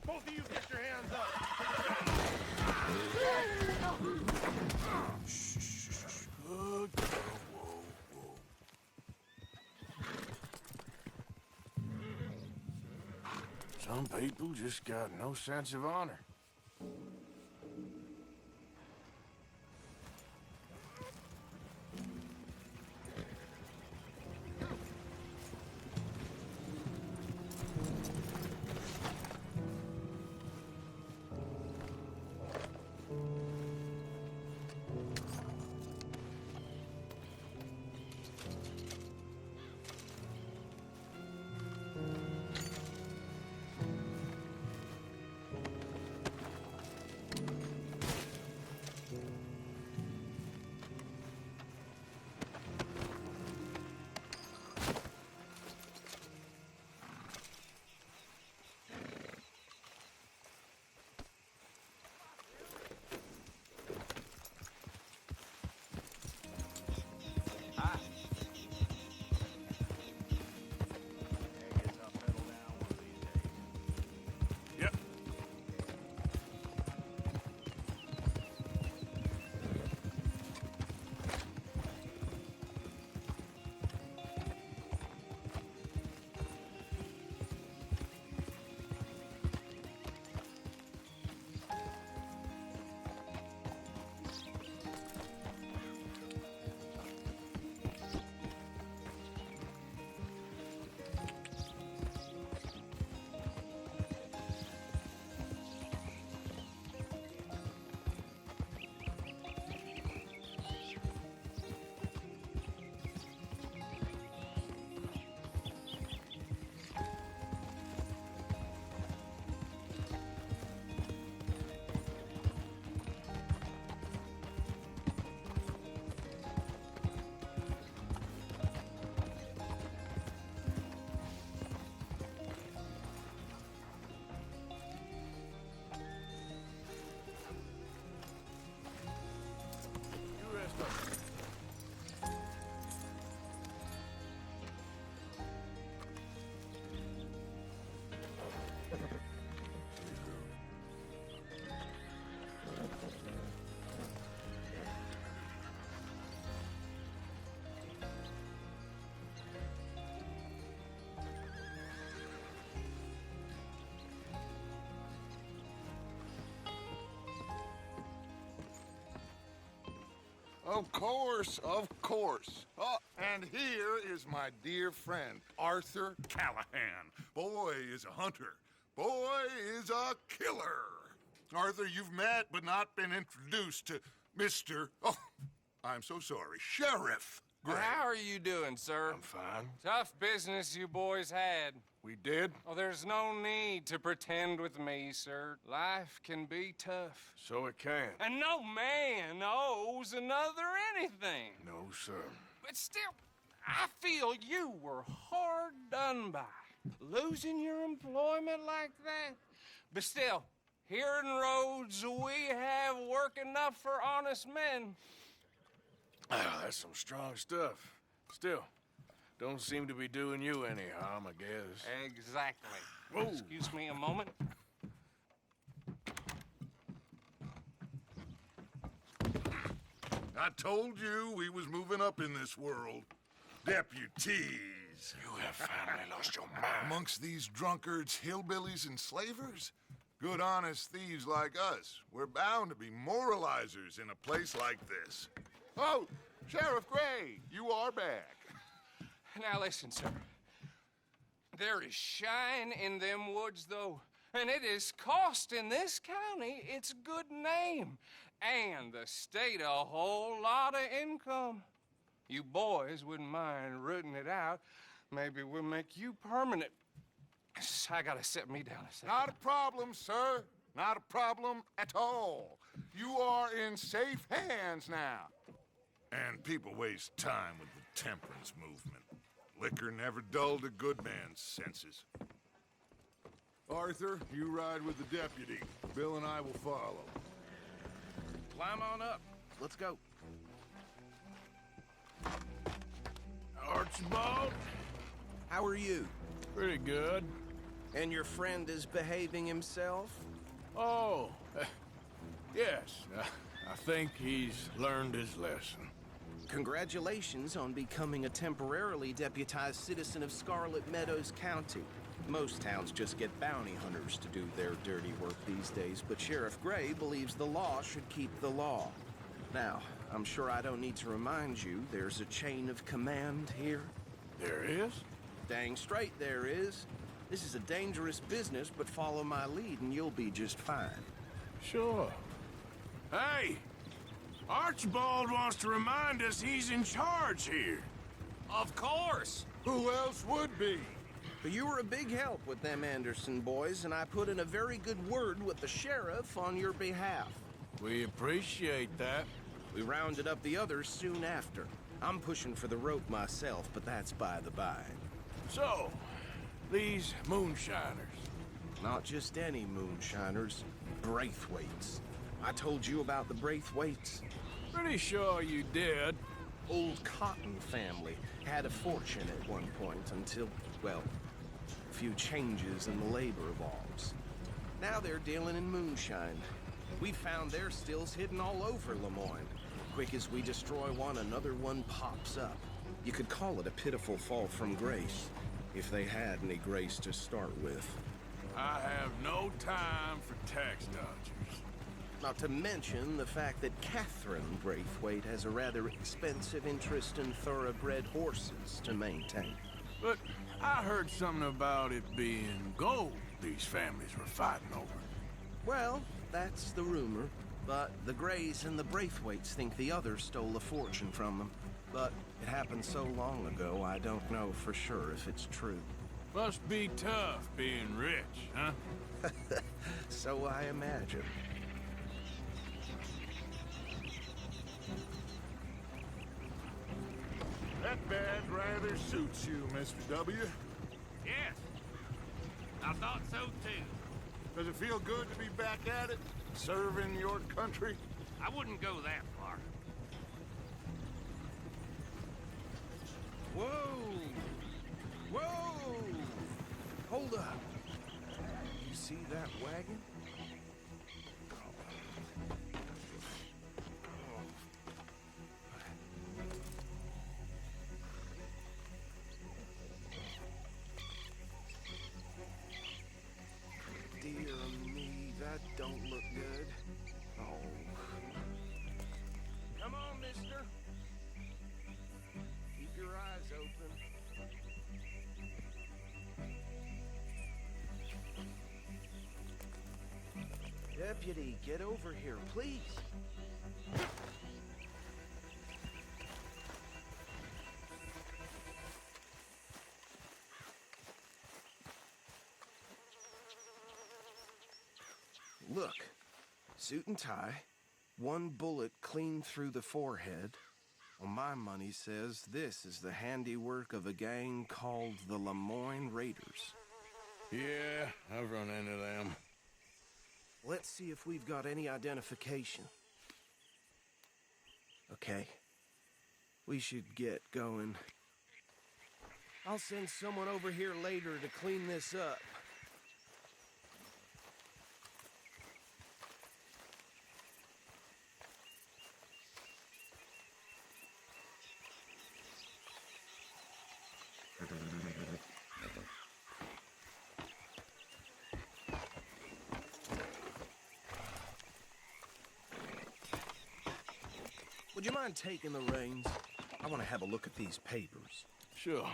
Both of you get your hands up! Shh. Good girl. Whoa. Some people just got no sense of honor. Yep. You rest up. Of course, of course. Oh, and here is my dear friend, Arthur Callahan. Boy is a hunter. Boy is a killer. Arthur, you've met but not been introduced to Mr. Oh, I'm so sorry, Sheriff Gray. How are you doing, sir? I'm fine. Tough business you boys had. We did, Oh, there's no need to pretend with me, sir. Life can be tough. so it can. And no man owes another anything. No, sir. But still, I feel you were hard done by. Losing your employment like that. But still, here in Rhodes, we have work enough for honest men. Ah, that's some strong stuff. Still, don't seem to be doing you any harm, I guess. Exactly. Whoa. Excuse me a moment. I told you we was moving up in this world. Deputies. You have finally lost your mind. Amongst these drunkards, hillbillies, and slavers? Good, honest thieves like us. We're bound to be moralizers in a place like this. Oh, Sheriff Gray, you are back. Now listen, sir. There is shine in them woods, though, and it is costing this county its good name and the state a whole lot of income. You boys wouldn't mind rooting it out. Maybe we'll make you permanent. I gotta sit me down a second. Not a problem, sir. Not a problem at all. You are in safe hands now. And people waste time with the temperance movement. Liquor never dulled a good man's senses. Arthur, you ride with the deputy. Bill and I will follow. Climb on up. Let's go. Archibald, How are you? pretty good. And your friend is behaving himself? Oh, yes. I think he's learned his lesson. Congratulations on becoming a temporarily deputized citizen of Scarlet Meadows County. Most towns just get bounty hunters to do their dirty work these days, but Sheriff Gray believes the law should keep the law. Now, I'm sure I don't need to remind you there's a chain of command here. There is? Dang straight there is. This is a dangerous business, but follow my lead and you'll be just fine. Sure. Hey! Archibald wants to remind us he's in charge here. Of course. Who else would be? But you were a big help with them Anderson boys, and I put in a very good word with the sheriff on your behalf. We appreciate that. We rounded up the others soon after. I'm pushing for the rope myself, but that's by the by. So, these moonshiners. Not just any moonshiners, Braithwaites. I told you about the Braithwaites. Pretty sure you did. Old Cotton family had a fortune at one point until, well, a few changes in the labor laws. Now they're dealing in moonshine. We found their stills hidden all over Lemoyne. Quick as we destroy one, another one pops up. You could call it a pitiful fall from grace, if they had any grace to start with. I have no time for tax dodgers. Not to mention the fact that Catherine Braithwaite has a rather expensive interest in thoroughbred horses to maintain. But I heard something about it being gold these families were fighting over. Well, that's the rumor. But the Grays and the Braithwaites think the others stole a fortune from them. But it happened so long ago, I don't know for sure if it's true. Must be tough being rich, huh? So I imagine. That badge rather suits you, Mr. W. Yes, I thought so too. Does it feel good to be back at it? Serving your country? I wouldn't go that far. Whoa! Whoa! Hold up. You see that wagon? Dear me, that don't look good. Oh. Come on, mister. Keep your eyes open. Deputy, get over here, please. Look, suit and tie, one bullet clean through the forehead. Well, my money says this is the handiwork of a gang called the Lemoyne Raiders. Yeah, I've run into them. Let's see if we've got any identification. Okay. We should get going. I'll send someone over here later to clean this up. Would you mind taking the reins? I want to have a look at these papers. Sure.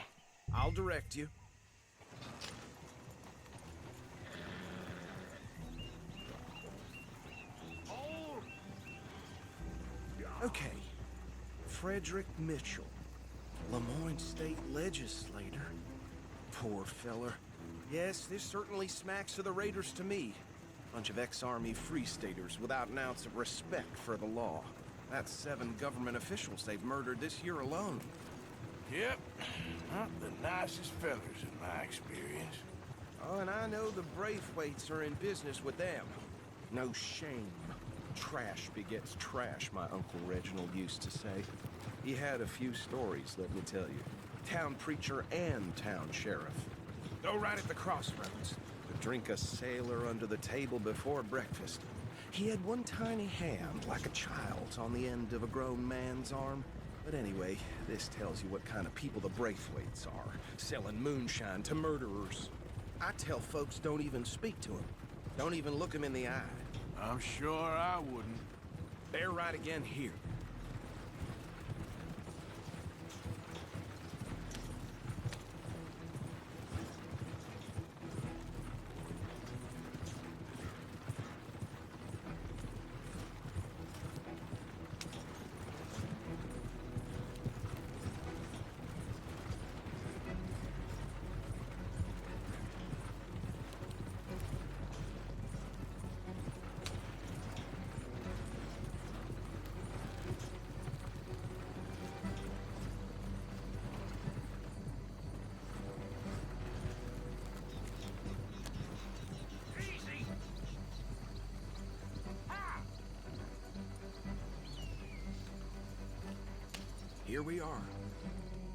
I'll direct you. Okay. Frederick Mitchell, Lemoyne State Legislator. Poor feller. Yes, this certainly smacks of the Raiders to me. Bunch of ex-Army Free Staters without an ounce of respect for the law. That's 7 government officials they've murdered this year alone. Yep. Not the nicest fellas in my experience. Oh, and I know the Braithwaites are in business with them. No shame. Trash begets trash, my Uncle Reginald used to say. He had a few stories, let me tell you. Town preacher and town sheriff. Go right at the crossroads. Could drink a sailor under the table before breakfast. He had one tiny hand, like a child's, on the end of a grown man's arm. But anyway, this tells you what kind of people the Braithwaites are, selling moonshine to murderers. I tell folks don't even speak to him. Don't even look him in the eye. I'm sure I wouldn't. They're right again here. Easy. Ha! Here we are.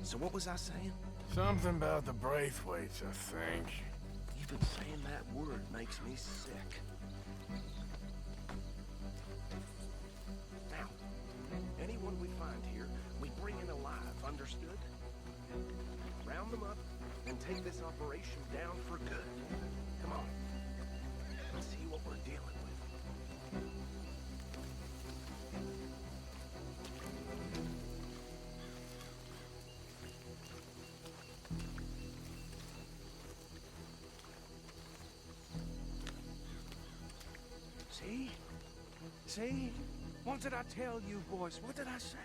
So what was I saying? Something about the Braithwaites, I think. Even saying that word makes me sick. Now, anyone we find here, we bring in alive, understood? Round them up and take this operation down for good. Come on. Let's see what we're dealing with. See? See? What did I tell you, boys? What did I say?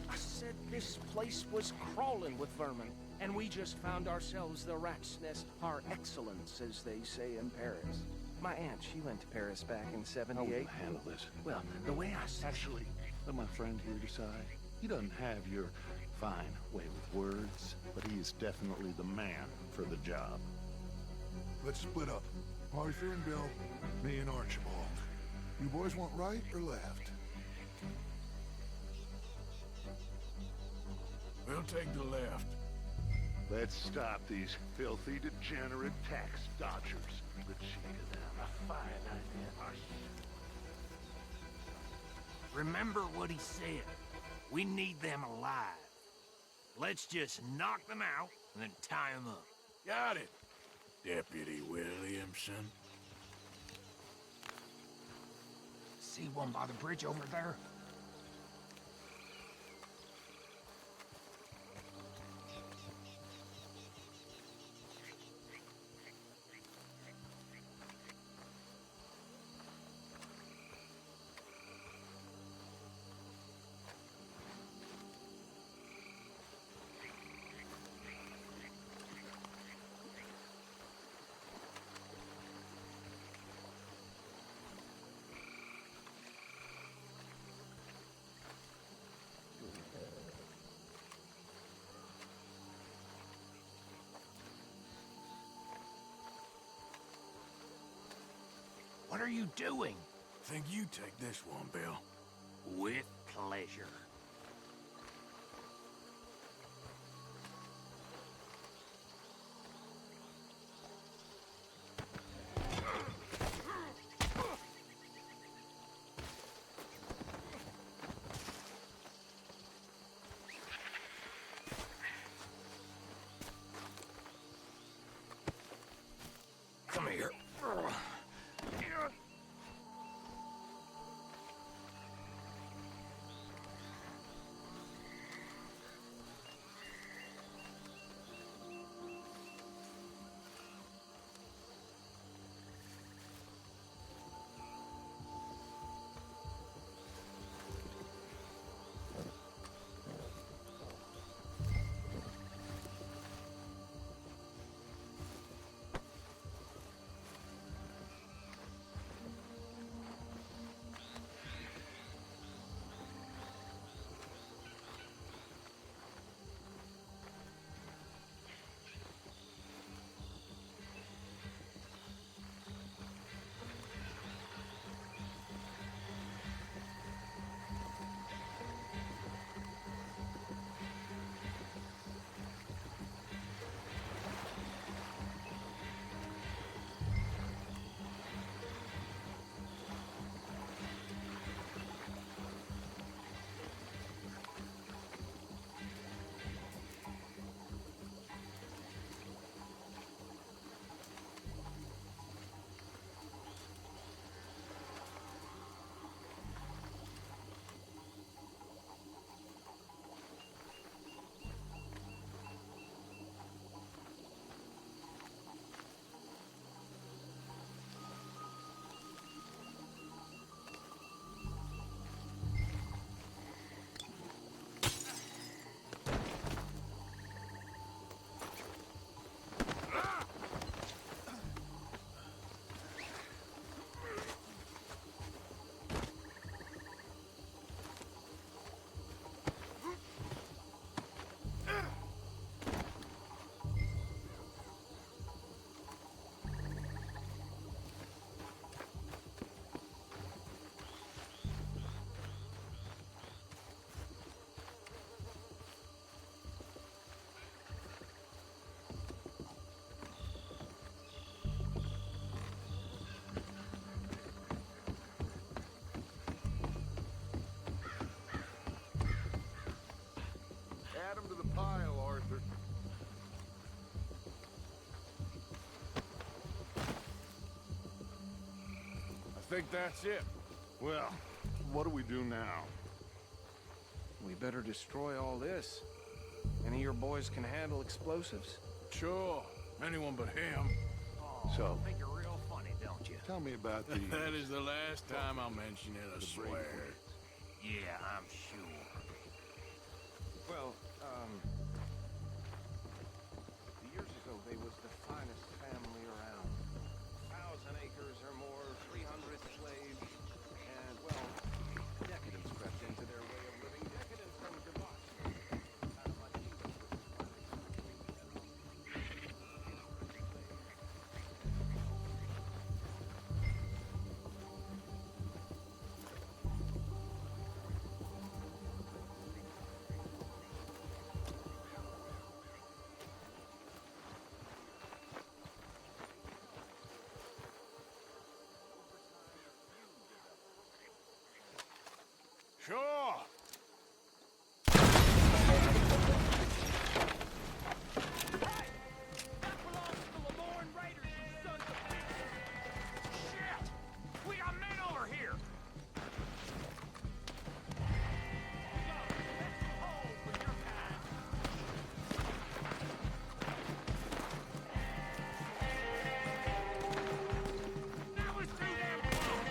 I said this place was crawling with vermin, and we just found ourselves the rat's nest par excellence, as they say in Paris. My aunt, she went to Paris back in '78. How will you handle this? Well, the way I said... Actually, let my friend here decide. He doesn't have your fine way with words, but he is definitely the man for the job. Let's split up. Arthur and Bill, me and Archibald. You boys want right or left? We'll take the left. Let's stop these filthy, degenerate tax dodgers. The cheek of them. A fine idea. Remember what he said. We need them alive. Let's just knock them out and then tie them up. Got it, Deputy Williamson. See one by the bridge over there? What are you doing? Think you take this one, Bill. With pleasure. Come here. think that's it. Well, what do we do now? We better destroy all this. Any of your boys can handle explosives? Sure. Anyone but him. So, Think you're real funny, don't you? tell me about the... That is the last time I'll mention it, I swear. Yeah, I'm sure. Well, years ago they was the finest family around. 1,000 acres or more, 300 slaves, and, well, decadence crept into their way of living. Decadence and debauchery. Kind of like you. Sure. We got men over here! That was too damn close!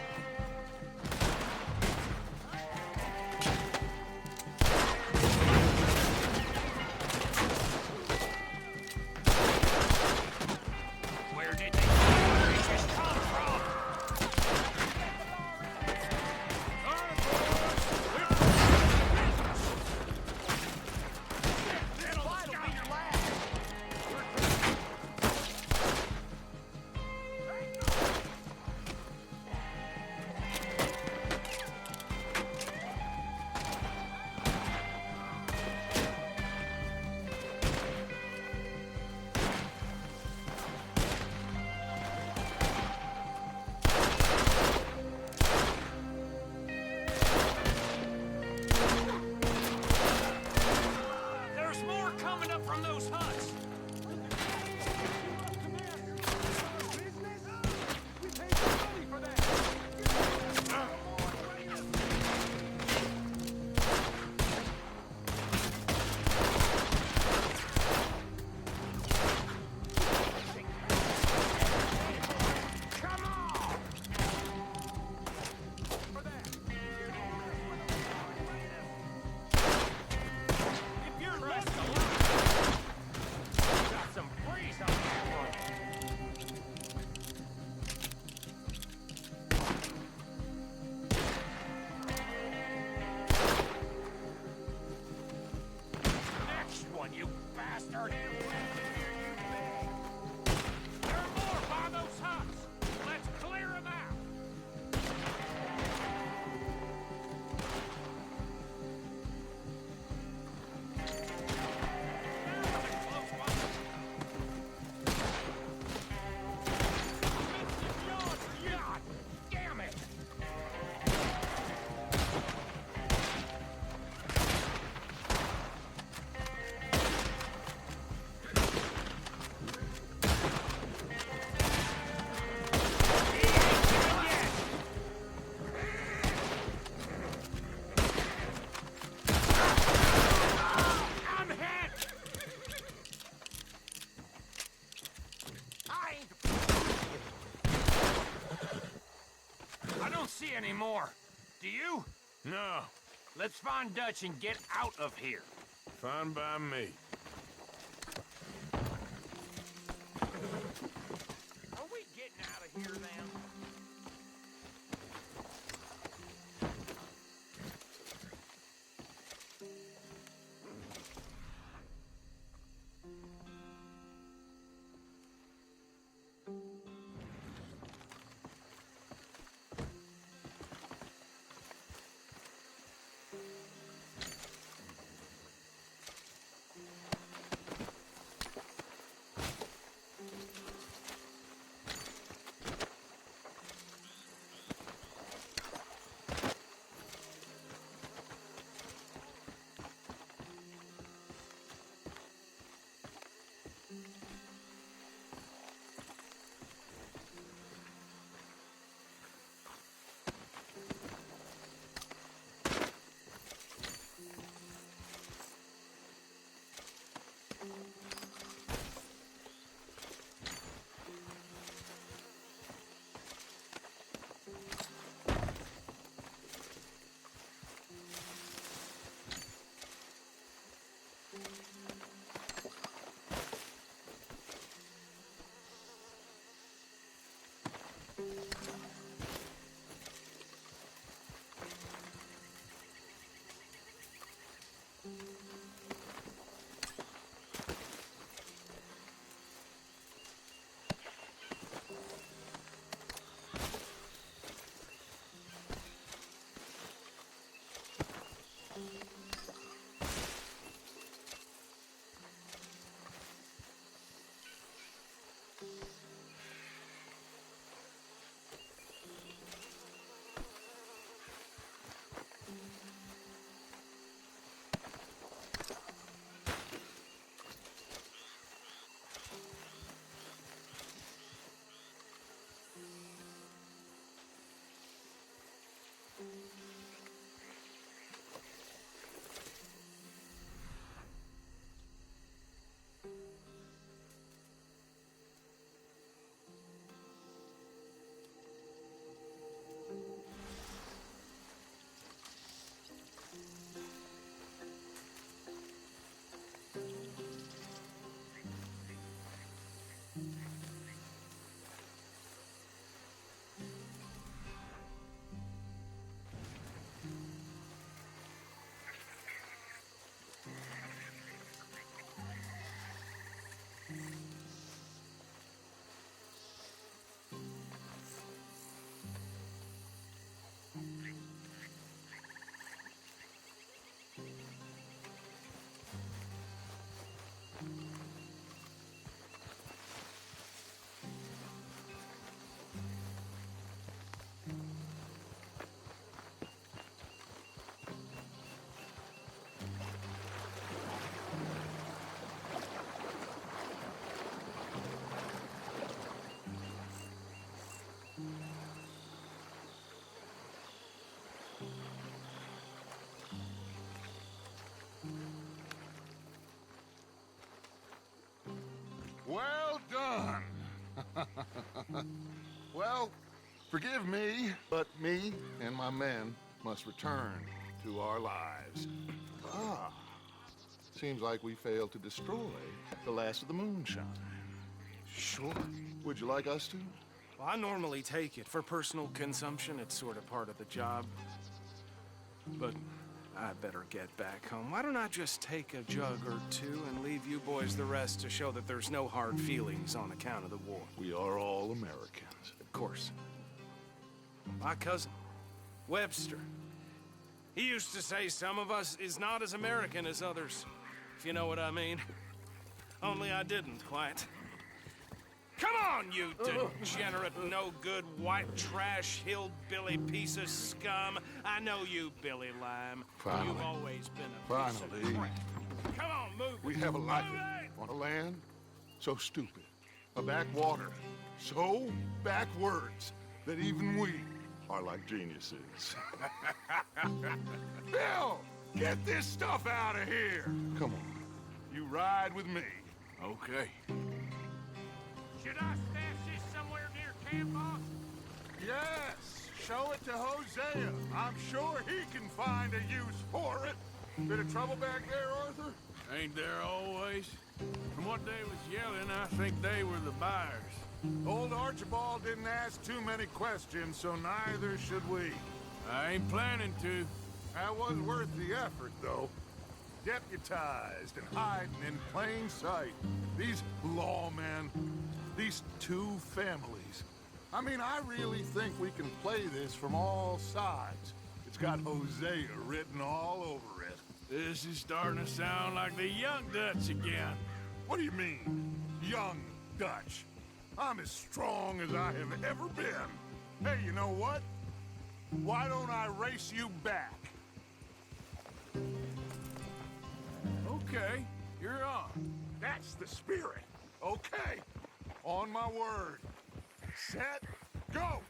Where did they creatures come from? There's more coming up from those huts! Come on! If you're left alone, got some breeze on that one. Next one, you bastard! There are more by those huts! Let's clear them out! God damn it! I'm hit! I don't see any more. Do you? No. Let's find Dutch and get out of here. Fine by me. Are we getting out of here then? Well done. Well, forgive me, but me and my men must return to our lives. Ah, seems like we failed to destroy the last of the moonshine. Sure. Would you like us to? Well, I normally take it for personal consumption. It's sort of part of the job. But I better get back home. Why don't I just take a jug or two and leave you boys the rest to show that there's no hard feelings on account of the war? We are all Americans. Of course. My cousin, Webster, he used to say some of us is not as American as others, if you know what I mean. Only I didn't quite. Come on, you degenerate, no-good, white trash, hillbilly piece of scum. I know you, Billy Lime. Finally. You've always been a piece Finally. of crap. Come on, move. We have a life Move it! on a land so stupid, a backwater so backwards that even we are like geniuses. Bill, get this stuff out of here. Come on, you ride with me. Okay. Should I stash this somewhere near camp, boss? Yes, show it to Hosea. I'm sure he can find a use for it. Bit of trouble back there, Arthur? Ain't there always? From what they was yelling, I think they were the buyers. Old Archibald didn't ask too many questions, so neither should we. I ain't planning to. That was worth the effort, though. Deputized and hiding in plain sight. These lawmen, these two families. I mean, I really think we can play this from all sides. It's got Hosea written all over it. This is starting to sound like the Young Dutch again. What do you mean, young Dutch? I'm as strong as I have ever been. Hey, you know what? Why don't I race you back? Okay, you're on. That's the spirit. Okay, on my word. Set, go!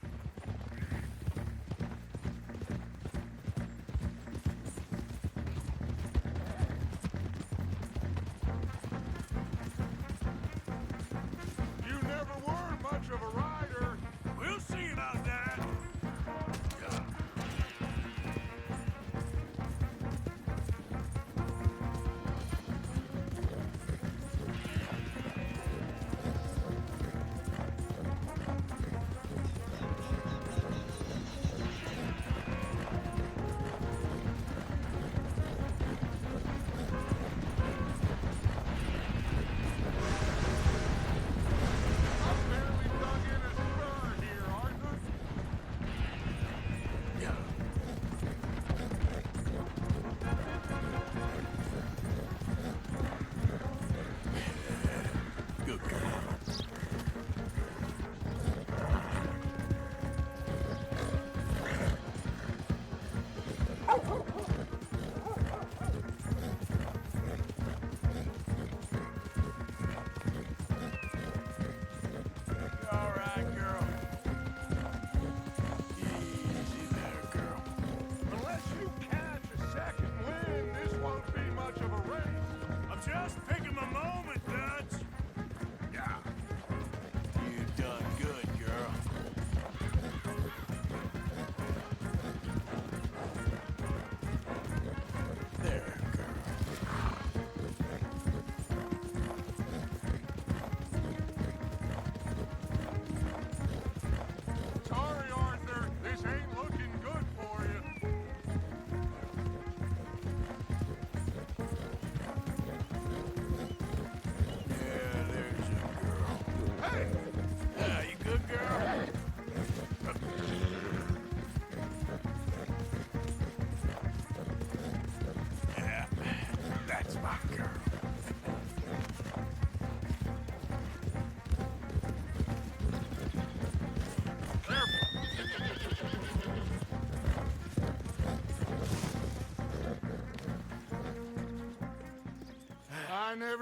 You never were much of a rider. We'll see about that. I've barely dug in a spur here, Arthur. Good girl. All right, girl. Easy there, girl. Unless you catch a second wind, this won't be much of a race. I'm just picking my moment, Dutch. Yeah.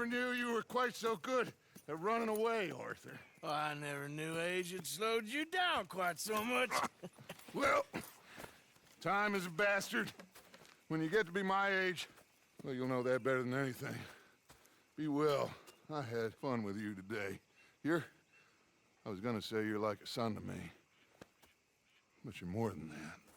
never knew you were quite so good at running away, Arthur. I never knew age had slowed you down quite so much. Well, time is a bastard. When you get to be my age, well, you'll know that better than anything. Be well. I had fun with you today. I was gonna say you're like a son to me, but you're more than that.